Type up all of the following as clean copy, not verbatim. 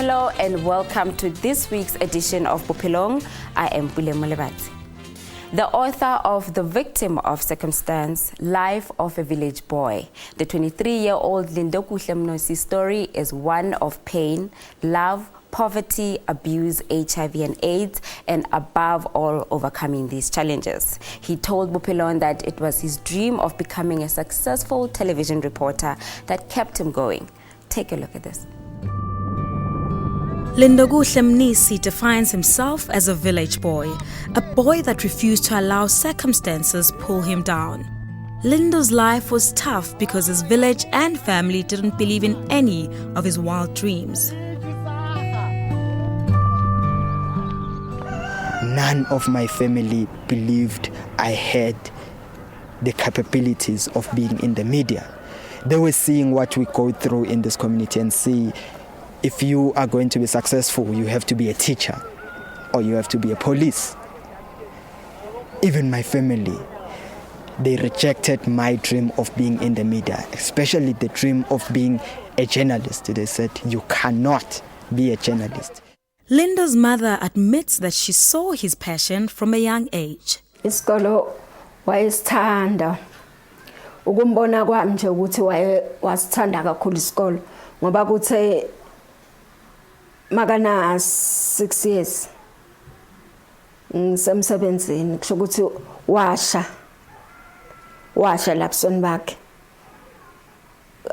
Hello and welcome to this week's edition of Bophelong. I am Bulemo Lebati. The author of The Victim of Circumstance, Life of a Village Boy. The 23-year-old Lindo Kuhlemnosi's story is one of pain, love, poverty, abuse, HIV and AIDS, and above all, overcoming these challenges. He told Bophelong that it was his dream of becoming a successful television reporter that kept him going. Take a look at this. Lindogu Hlemnisi defines himself as a village boy, a boy that refused to allow circumstances pull him down. Lindo's life was tough because his village and family didn't believe in any of his wild dreams. None of my family believed I had the capabilities of being in the media. They were seeing what we go through in this community and see if you are going to be successful, you have to be a teacher or you have to be a police. Even my family, they rejected my dream of being in the media, especially the dream of being a journalist. They said, you cannot be a journalist. Linda's mother admits that she saw his passion from a young age. Isikolo wayesithanda. Ukumbona kwami nje ukuthi wasithanda kakhulu isikolo ngoba kuthe makana 6 years ngisemsebenzini kusho ukuthi washa lapsoni bakhe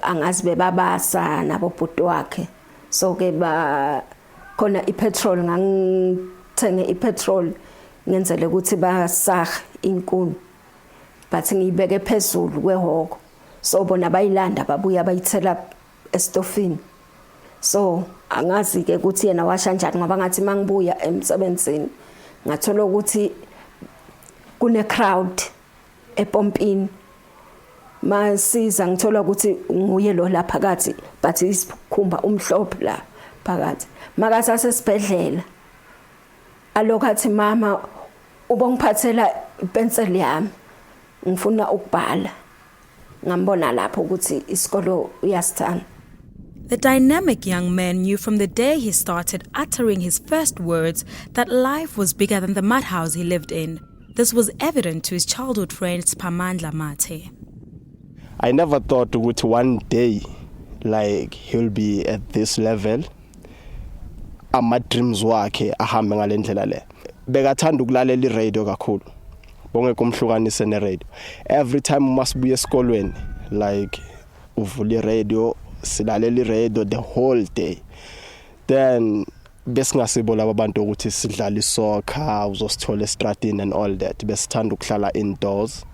angazi bebabasa nabo bhuti wakhe so ke ba khona ipetrol ngangithenge ipetrol ngenzele ukuthi basaha inkuni but ngiyibeke phezulu kwehoko so bona bayilanda babuya bayithela estofini so angazi ke ukuthi yena washa njani ngoba ngathi mangibuya emsebenzini ngathola ukuthi kune crowd epompini masiza ngithola ukuthi nguye lo lapha phakathi but isikhumba umhlophe la phakathi makasa sesibhedlela alokathi mama ubongiphathela ipenseli yami ngifuna ukubhala ngambona lapho ukuthi isikolo uyasithanda. The dynamic young man knew from the day he started uttering his first words that life was bigger than the mud house he lived in. This was evident to his childhood friend Spamandla Mate. I never thought that one day, he'll be at this level. My dreams wakhe ahambe ngale ndlela le. Bekathanda ukulalela iradio kakhulu. Bongeke umhlukanise neradio. Every time must be esikolweni, uvule iradio silalela iradio the whole day. Then besingasibo laba bantu ukuthi sidlala isoccer uzosithola estradini and all that. Besithanda ukuhlala indoors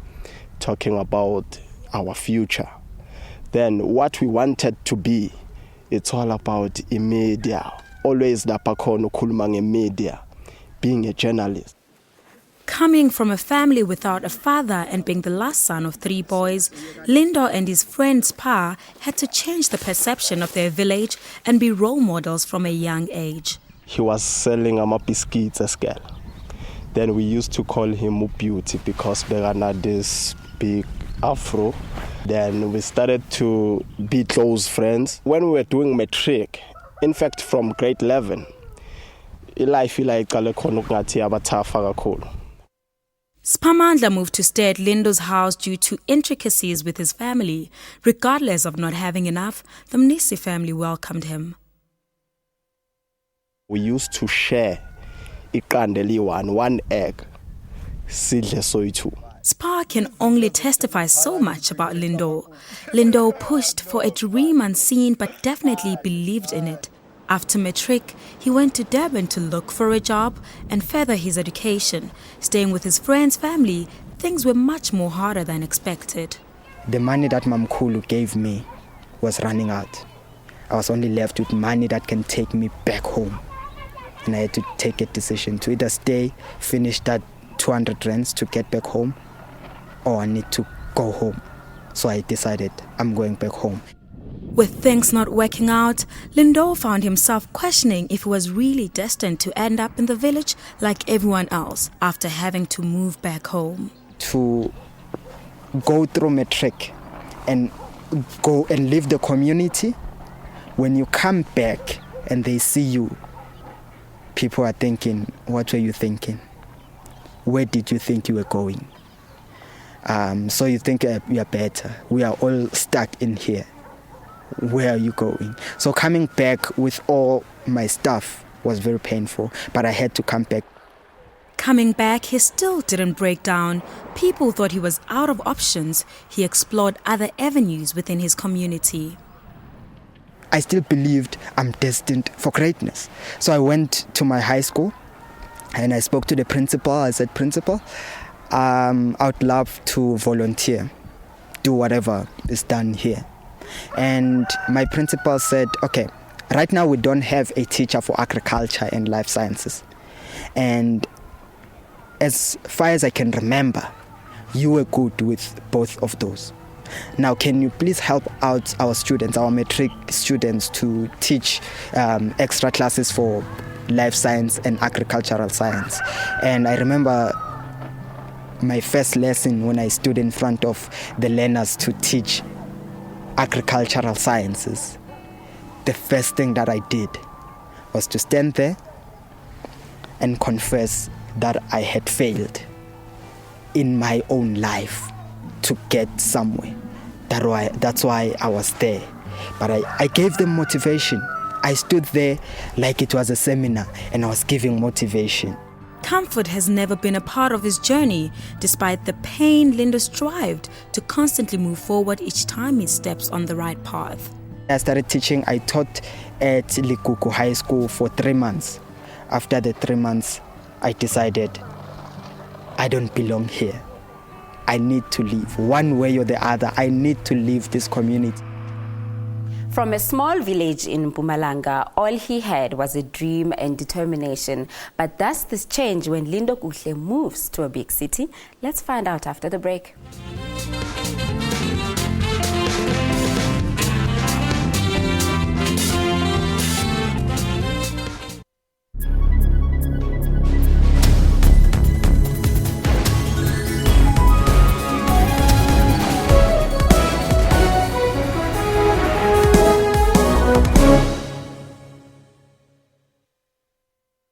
talking about our future. Then what we wanted to be, it's all about media. Always lapha khona ukhuluma ngemedia, being a journalist. Coming from a family without a father and being the last son of 3 boys, Lindo and his friend Spa had to change the perception of their village and be role models from a young age. He was selling biscuits as girl. Then we used to call him Beauty because Begana this big afro. Then we started to be close friends. When we were doing matric, in fact from grade 11, life Spamandla moved to stay at Lindo's house due to intricacies with his family. Regardless of not having enough, the Mnisi family welcomed him. We used to share one egg. Spa can only testify so much about Lindo. Lindo pushed for a dream unseen but definitely believed in it. After matric, he went to Durban to look for a job and further his education. Staying with his friend's family, things were much more harder than expected. The money that Mamkulu gave me was running out. I was only left with money that can take me back home. And I had to take a decision to either stay, finish that 200 rands to get back home, or I need to go home. So I decided I'm going back home. With things not working out, Lindo found himself questioning if he was really destined to end up in the village like everyone else after having to move back home. To go through matric and go and leave the community, when you come back and they see you, people are thinking, what were you thinking? Where did you think you were going? So you think you are better. We are all stuck in here. Where are you going? So coming back with all my stuff was very painful, but I had to come back. Coming back, he still didn't break down. People thought he was out of options. He explored other avenues within his community. I still believed I'm destined for greatness. So I went to my high school and I spoke to the principal. I said, Principal, I would love to volunteer, do whatever is done here. And my principal said, okay, right now we don't have a teacher for agriculture and life sciences. And as far as I can remember, you were good with both of those. Now, can you please help out our students, our matric students, to teach extra classes for life science and agricultural science? And I remember my first lesson when I stood in front of the learners to teach agricultural sciences. The first thing that I did was to stand there and confess that I had failed in my own life to get somewhere. That's why I was there. But I gave them motivation. I stood there like it was a seminar and I was giving motivation. Comfort has never been a part of his journey. Despite the pain, Lindo strived to constantly move forward each time he steps on the right path. I started teaching. I taught at Likuku High School for 3 months. After the 3 months, I decided I don't belong here. I need to leave. One way or the other, I need to leave this community. From a small village in Mpumalanga, all he had was a dream and determination. But does this change when Lindo Kuhle moves to a big city? Let's find out after the break.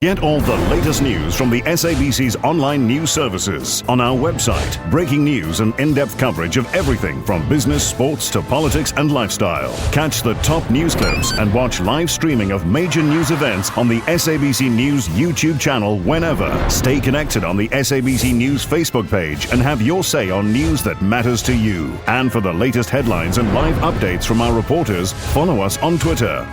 Get all the latest news from the SABC's online news services on our website. Breaking news and in-depth coverage of everything from business, sports to politics and lifestyle. Catch the top news clips and watch live streaming of major news events on the SABC News YouTube channel whenever. Stay connected on the SABC News Facebook page and have your say on news that matters to you. And for the latest headlines and live updates from our reporters, follow us on Twitter.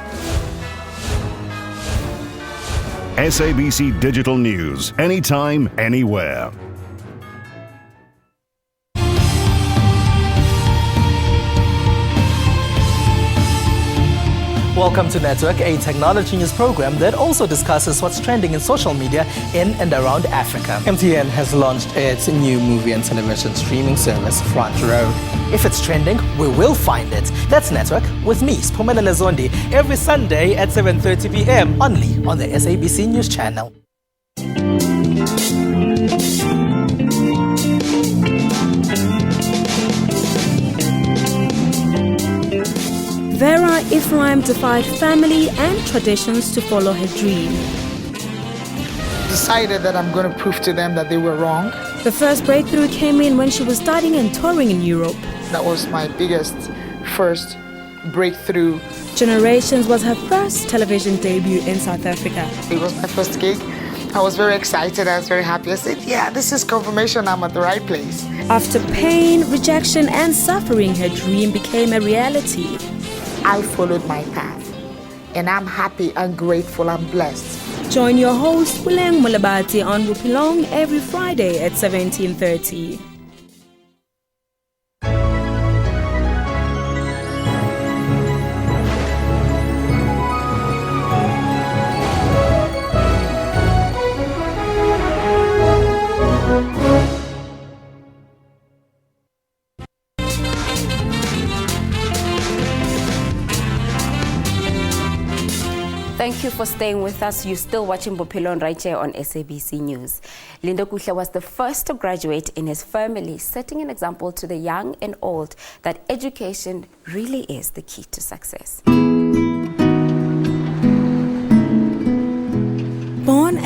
SABC Digital News, anytime, anywhere. Welcome to Network, a technology news program that also discusses what's trending in social media in and around Africa. MTN has launched its new movie and television streaming service, Front Row. If it's trending, we will find it. That's Network with me, Spumelele Zondi, every Sunday at 7:30 p.m. only on the SABC News Channel. Vera Ephraim defied family and traditions to follow her dream. Decided that I'm going to prove to them that they were wrong. The first breakthrough came in when she was studying and touring in Europe. That was my first breakthrough. Generations was her first television debut in South Africa. It was my first gig. I was very excited. I was very happy. I said, yeah, this is confirmation I'm at the right place. After pain, rejection, and suffering, her dream became a reality. I followed my path, and I'm happy, I'm grateful, I'm blessed. Join your host, Bophelong on Bophelong every Friday at 17:30. Thank you for staying with us. You're still watching Bophelong right here on SABC News. Lindo Kuhle was the first to graduate in his family, setting an example to the young and old that education really is the key to success.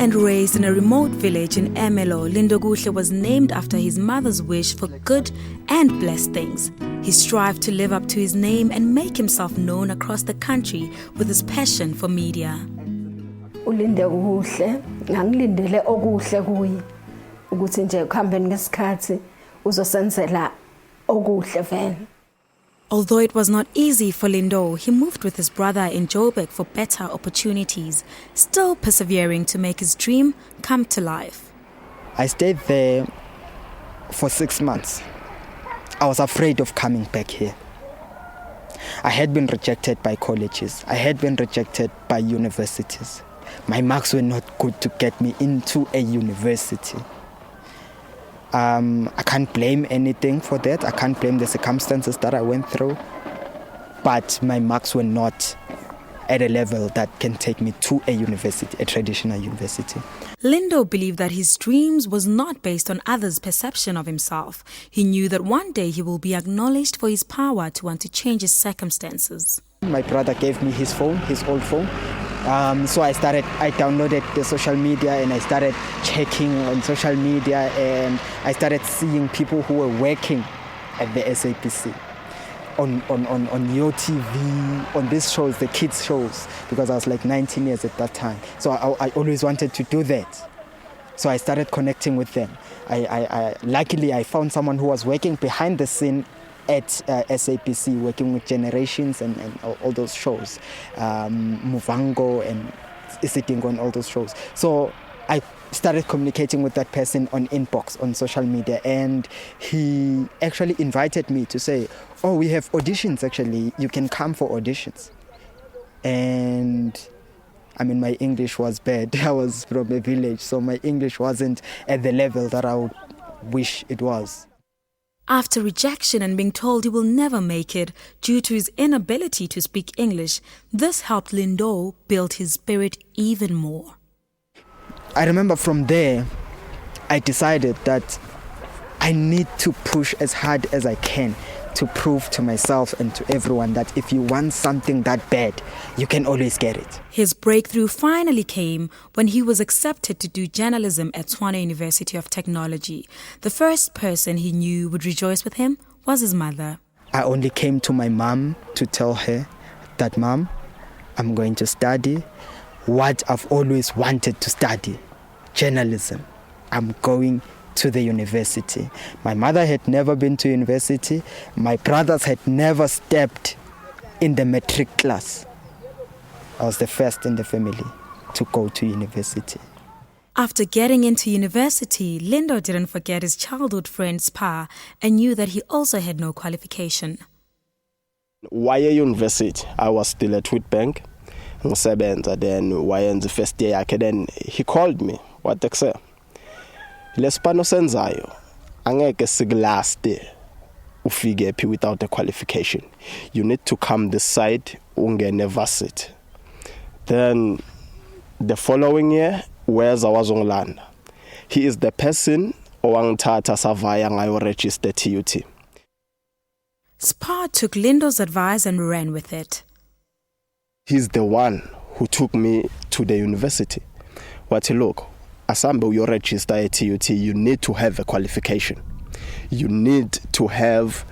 and raised in a remote village in Ermelo, Lindo was named after his mother's wish for good and blessed things. He strived to live up to his name and make himself known across the country with his passion for media. Ulinde kuhle, ngangilindele okuhle kuye ukuthi nje ukuhambeni ngesikhathi uzosenzela okuhle vele. Although it was not easy for Lindo, he moved with his brother in Joburg for better opportunities, still persevering to make his dream come to life. I stayed there for 6 months. I was afraid of coming back here. I had been rejected by colleges. I had been rejected by universities. My marks were not good to get me into a university. I can't blame anything for that. I can't blame the circumstances that I went through. But my marks were not at a level that can take me to a university, a traditional university. Lindo believed that his dreams was not based on others' perception of himself. He knew that one day he will be acknowledged for his power to want to change his circumstances. My brother gave me his phone, his old phone. So I downloaded the social media and I started checking on social media, and I started seeing people who were working at the SABC on your TV, on these shows, the kids shows, because I was like 19 years at that time. So I always wanted to do that. So I started connecting with them. Luckily I found someone who was working behind the scene at SABC, working with Generations and all those shows, Muvango and Isitingo and all those shows. So I started communicating with that person on inbox, on social media, and he actually invited me to say, oh, we have auditions actually, you can come for auditions. And I mean, my English was bad. I was from a village, so my English wasn't at the level that I would wish it was. After rejection and being told he will never make it due to his inability to speak English, this helped Lindo build his spirit even more. I remember from there, I decided that I need to push as hard as I can to prove to myself and to everyone that if you want something that bad, you can always get it. His breakthrough finally came when he was accepted to do journalism at Tshwane University of Technology. The first person he knew would rejoice with him was his mother. I only came to my mom to tell her that, Mom, I'm going to study what I've always wanted to study, journalism. I'm going to the university. My mother had never been to university. My brothers had never stepped in the matric class. I was the first in the family to go to university. After getting into university, Lindo didn't forget his childhood friend Spa and knew that he also had no qualification. Why university? I was still at Witbank. Then why in the first year, then he called me. What I say? Lespano senzayo, angeke siglaste ufike phi without a qualification. You need to come this side ungene varsity. Then the following year, where's Awazongland? He is the person owangithatha savaya ngayo register TUT. Spa took Lindo's advice and ran with it. He's the one who took me to the university. What look? Asambe you register at TUT, you need to have a qualification. You need to have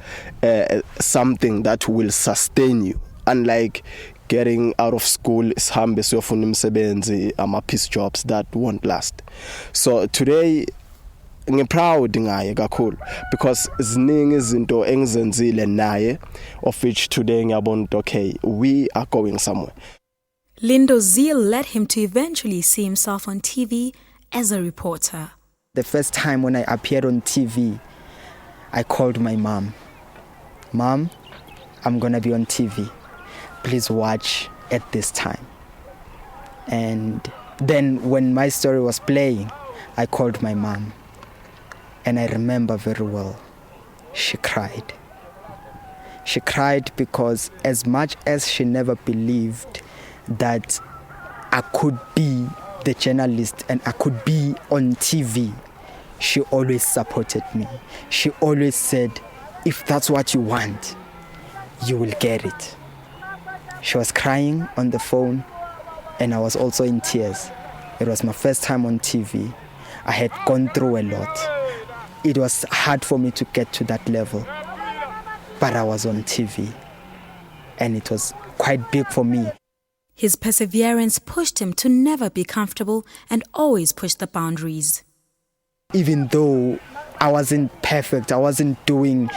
something that will sustain you. Unlike getting out of school, isihambe siyofuna imisebenzi, ama-piece jobs that won't last. So today, I'm proud ngaye kakhulu because ziningi izinto engizenzile naye, of which today ngiyabona okay, we are going somewhere. Lindo's zeal led him to eventually see himself on TV as a reporter. The first time when I appeared on TV, I called my mom. Mom, I'm going to be on TV. Please watch at this time. And then when my story was playing, I called my mom. And I remember very well, she cried. She cried because as much as she never believed that I could be the journalist and I could be on TV, she always supported me. She always said, if that's what you want, you will get it. She was crying on the phone and I was also in tears It was my first time on TV. I had gone through a lot. It was hard for me to get to that level, but I was on TV, and it was quite big for me. His perseverance pushed him to never be comfortable and always push the boundaries. Even though I wasn't perfect, I wasn't doing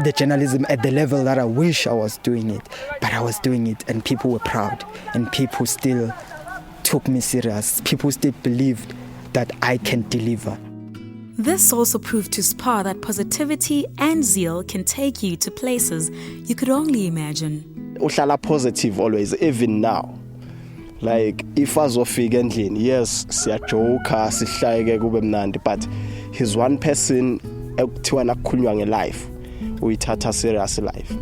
the journalism at the level that I wish I was doing it, but I was doing it, and people were proud, and people still took me serious. People still believed that I can deliver. This also proved to Spa that positivity and zeal can take you to places you could only imagine. Uhlala positive always, even now. Like if azofika endlini, yes, siyajoka, sihleke kube mnandi, but he's one person ekuthiwa nakukhulunywa ngelife, uyithatha serious life.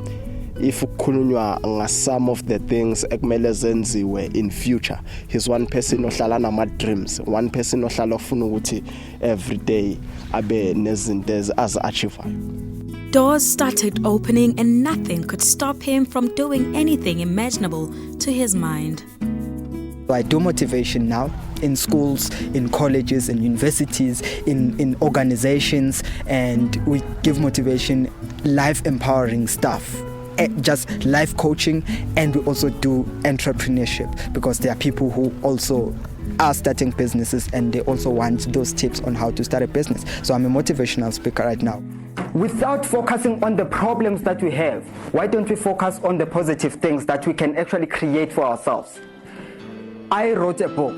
If ukukhulunywa nga some of the things ekumele zenziwe in future, he's one person ohlala nama dreams, one person ohlala ufuna ukuthi every day abe nezinto azi-achievayo. Doors started opening and nothing could stop him from doing anything imaginable to his mind. I do motivation now in schools, in colleges, in universities, in organizations, and we give motivation, life empowering stuff, just life coaching, and we also do entrepreneurship because there are people who also are starting businesses and they also want those tips on how to start a business. So I'm a motivational speaker right now. Without focusing on the problems that we have, why don't we focus on the positive things that we can actually create for ourselves? I wrote a book.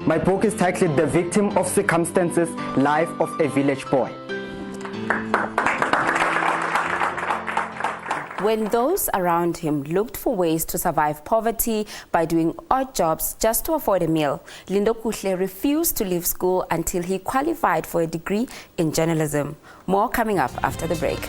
My book is titled The Victim of Circumstances, Life of a Village Boy. When those around him looked for ways to survive poverty by doing odd jobs just to afford a meal, Lindo Kuhle refused to leave school until he qualified for a degree in journalism. More coming up after the break.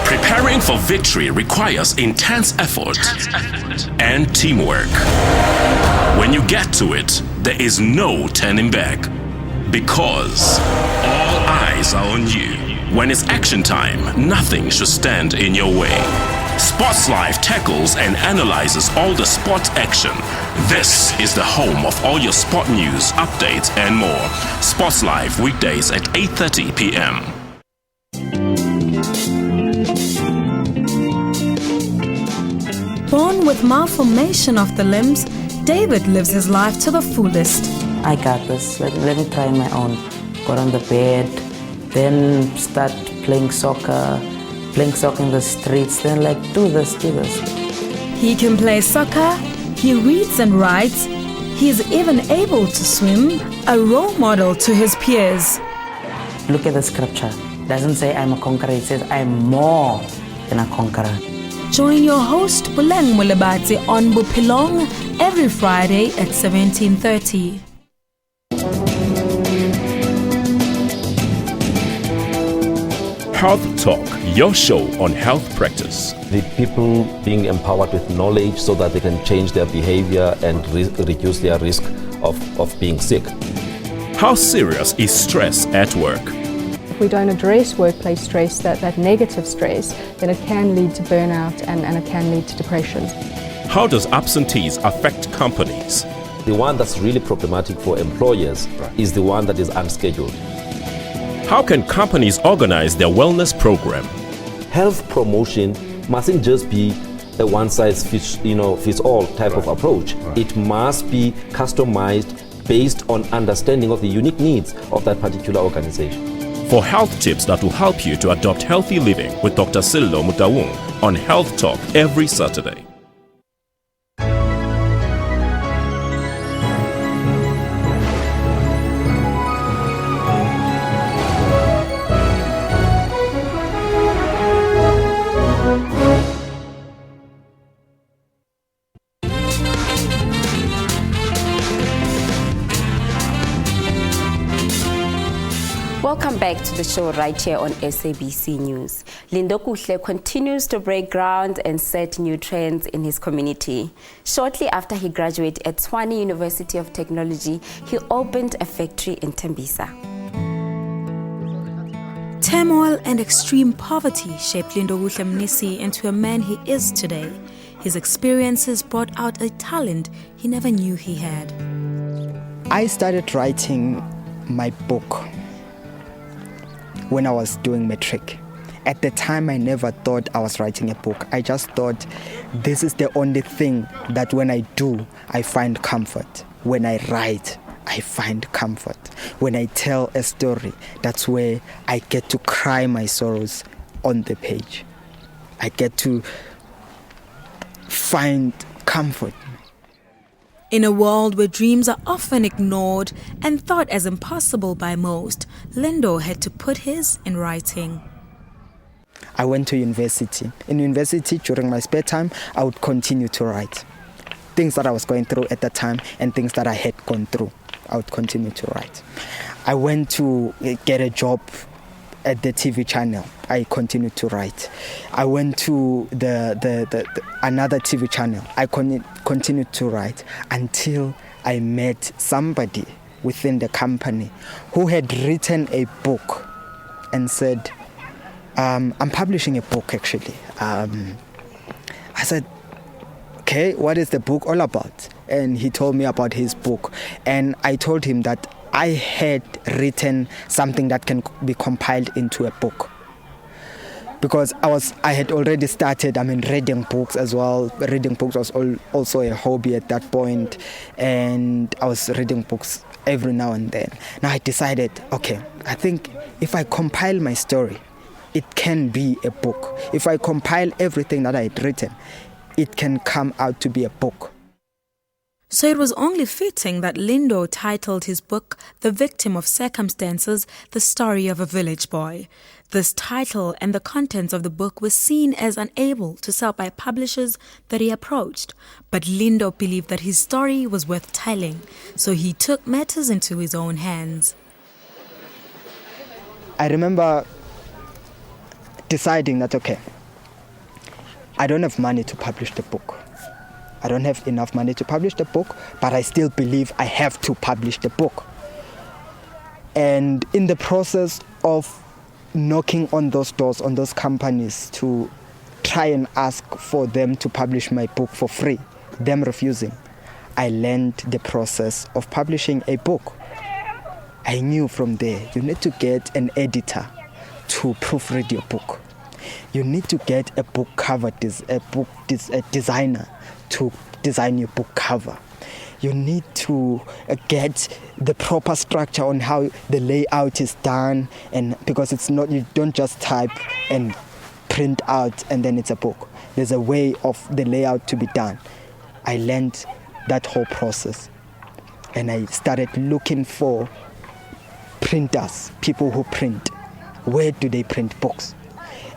Preparing for victory requires intense effort and teamwork. When you get to it, there is no turning back because all eyes are on you. When it's action time, nothing should stand in your way. Sports Live tackles and analyzes all the sport action. This is the home of all your sport news, updates and more. Sports Live weekdays at 8:30 p.m. Born with malformation of the limbs, David lives his life to the fullest. I got this. Let me try my own. Got on the bed, then start playing soccer in the streets, then like do this. He can play soccer, he reads and writes, he is even able to swim, a role model to his peers. Look at the scripture. It doesn't say I'm a conqueror, it says I'm more than a conqueror. Join your host Bophelong on Bophelong every Friday at 17:30. Health Talk, your show on health practice. The people being empowered with knowledge so that they can change their behavior and reduce their risk of being sick. How serious is stress at work? If we don't address workplace stress, that negative stress, then it can lead to burnout and it can lead to depression. How does absentees affect companies? The one that's really problematic for employers is the one that is unscheduled. How can companies organize their wellness program? Health promotion mustn't just be a one-size-fits-all type of approach. It must be customized based on understanding of the unique needs of that particular organization. For health tips that will help you to adopt healthy living with Dr. Sello Mutawung on Health Talk every Saturday. Welcome back to the show right here on SABC News. Lindo Kuhle continues to break ground and set new trends in his community. Shortly after he graduated at Tshwane University of Technology, he opened a factory in Tembisa. Turmoil and extreme poverty shaped Lindo Kuhle Mnisi into a man he is today. His experiences brought out a talent he never knew he had. I started writing my book when I was doing matric. At the time, I never thought I was writing a book. I just thought this is the only thing that when I do, I find comfort. When I write, I find comfort. When I tell a story, that's where I get to cry my sorrows on the page. I get to find comfort. In a world where dreams are often ignored and thought as impossible by most, Lindo had to put his in writing. I went to university. In university, during my spare time, I would continue to write. Things that I was going through at the time and things that I had gone through, I would continue to write. I went to get a job at the TV channel. I continued to write. I went to another TV channel. I continued to write until I met somebody within the company who had written a book and said, I'm publishing a book actually. I said, okay, what is the book all about? And he told me about his book. And I told him that I had written something that can be compiled into a book. Because I had already started, reading books as well. Reading books was also a hobby at that point, and I was reading books every now and then. Now I decided, okay, I think if I compile my story, it can be a book. If I compile everything that I had written, it can come out to be a book. So it was only fitting that Lindo titled his book, The Victim of Circumstances, The Story of a Village Boy. This title and the contents of the book were seen as unable to sell by publishers that he approached. But Lindo believed that his story was worth telling, so he took matters into his own hands. I remember deciding that, okay, I don't have money to publish the book. I don't have enough money to publish the book, but I still believe I have to publish the book. And in the process of knocking on those doors, on those companies to try and ask for them to publish my book for free, them refusing, I learned the process of publishing a book. I knew from there, you need to get an editor to proofread your book. You need to get a book cover, a designer to design your book cover. You need to get the proper structure on how the layout is done, and because it's not, you don't just type and print out and then it's a book. There's a way of the layout to be done. I learned that whole process, and I started looking for printers, people who print. Where do they print books?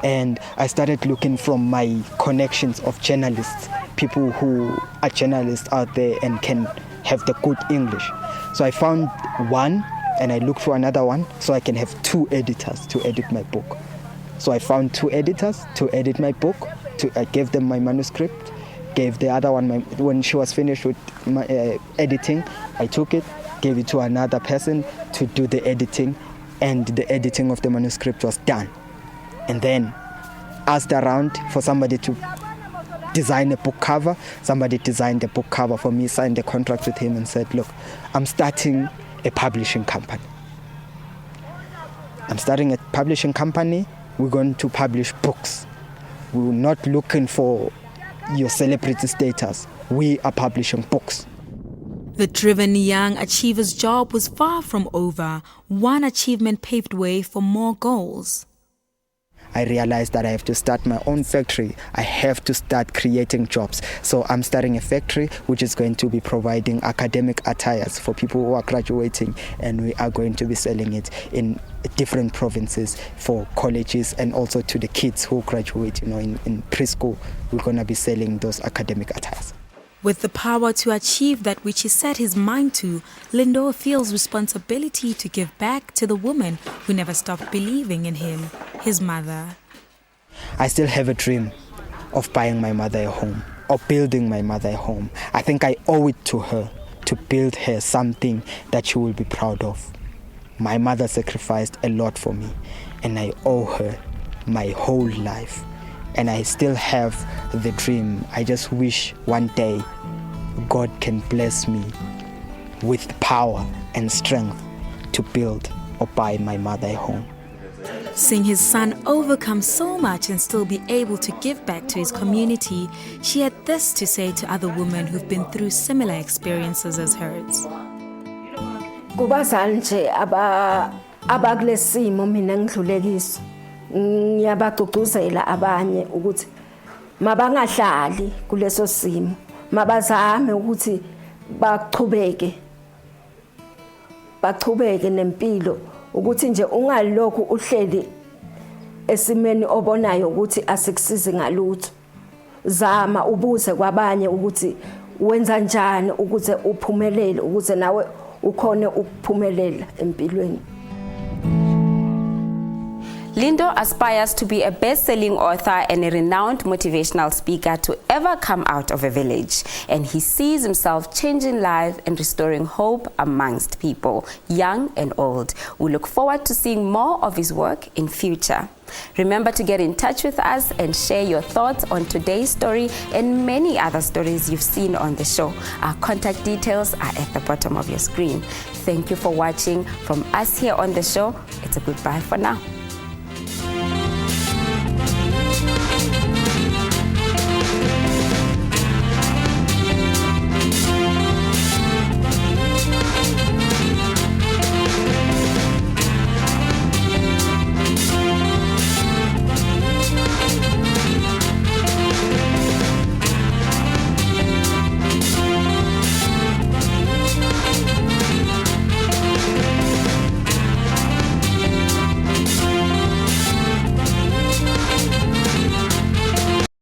And I started looking from my connections of journalists, people who are journalists out there and can have the good English. So I found one and I looked for another one so I can have two editors to edit my book. So I found two editors to edit my book. I gave them my manuscript, gave the other one, when she was finished with my editing, I took it, gave it to another person to do the editing, and the editing of the manuscript was done. And then asked around for somebody to design a book cover. Somebody designed the book cover for me, signed a contract with him and said, look, I'm starting a publishing company. We're going to publish books. We're not looking for your celebrity status. We are publishing books. The driven young achiever's job was far from over. One achievement paved way for more goals. I realized that I have to start my own factory. I have to start creating jobs. So I'm starting a factory which is going to be providing academic attires for people who are graduating, and we are going to be selling it in different provinces for colleges and also to the kids who graduate, in preschool. We're going to be selling those academic attires. With the power to achieve that which he set his mind to, Lindo feels responsibility to give back to the woman who never stopped believing in him, his mother. I still have a dream of buying my mother a home or building my mother a home. I think I owe it to her to build her something that she will be proud of. My mother sacrificed a lot for me, and I owe her my whole life. And I still have the dream. I just wish one day God can bless me with power and strength to build or buy my mother a home. Seeing his son overcome so much and still be able to give back to his community, she had this to say to other women who've been through similar experiences as hers. Kubazali nje abakulesimo mina ngidlulekiso. Ngiyabagcugcuzela abanye ukuthi mabangahlali kuleso simo, mabazame ukuthi baqhubeke nempilo, ukuthi nje ungalokhu uhleli esimeni obonayo ukuthi asikusizi ngalutho. Zama ubuze kwabanye ukuthi wenza njani ukuze uphumelele, ukuze nawe ukhone ukuphumelela empilweni. Lindo aspires to be a best-selling author and a renowned motivational speaker to ever come out of a village. And he sees himself changing lives and restoring hope amongst people, young and old. We look forward to seeing more of his work in future. Remember to get in touch with us and share your thoughts on today's story and many other stories you've seen on the show. Our contact details are at the bottom of your screen. Thank you for watching. From us here on the show, it's a goodbye for now.